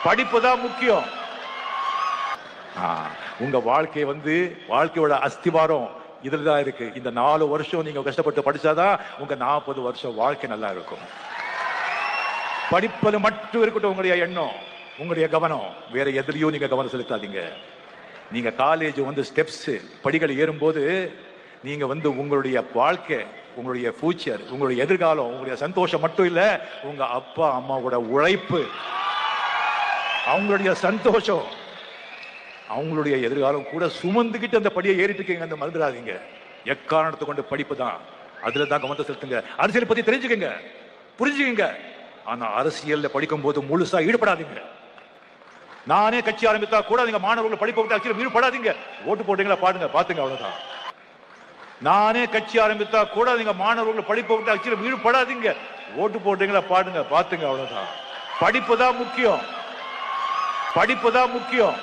படிப்பு தான் முக்கியம். உங்க வாழ்க்கை வாழ்க்கையோட அஸ்திவாரம் இதுலதான் இருக்கு. இந்த 4 வருஷம் நீங்க கஷ்டப்பட்டு படிச்சாதான் உங்க 40 வருஷம் வாழ்க்கை நல்லா இருக்கும். படிப்பது மட்டும் இருக்கட்டும் உங்களுடைய எண்ணம், உங்களுடைய கவனம். வேற எதிலையும் நீங்க கவனம் செலுத்தாதீங்க. நீங்க காலேஜ் ஸ்டெப்ஸ் படிகள் ஏறும்போது நீங்க உங்களுடைய வாழ்க்கை, உங்களுடைய ஃபியூச்சர், உங்களுடைய எதிர்காலம், உங்களுடைய சந்தோஷம் மட்டும் இல்ல, உங்க அப்பா அம்மாவோட உழைப்பு, அவங்களுடைய சந்தோஷம், அவங்களுடைய எதிர்காலம் கூட சுமந்துகிட்டு அந்த படியை ஏறிட்டு இருக்கீங்க. அந்த மறந்துடாதீங்க. எக்காரணத்தை கொண்டு படிப்பு தான், அதுல தான் கவனத்தை செலுத்துங்க. அரசியல் பத்தி தெரிஞ்சுக்கங்க, புரிஞ்சுக்கங்க. ஆனா அரசியல்ல படிக்கும் போது முழுசா ஈடுபடாதீங்க. நானே கட்சி ஆரம்பித்தா கூட நீங்க மாணவர்கள் படிப்பை விட்டு அரசியல் ஈடுபடாதீங்க. ஓட்டு போட்டீங்களா பாடுங்க, பாத்துங்க, அவ்வளவுதான். நானே கட்சி ஆரம்பித்தா கூட நீங்க மாணவர்கள் படிப்பை விட்டு அரசியல் ஈடுபடாதீங்க. ஓட்டு போட்டீங்களா பாடுங்க, பாத்துங்க, அவ்வளவுதான். படிப்பு தான் முக்கியம், படிப்பு தான் முக்கியம்.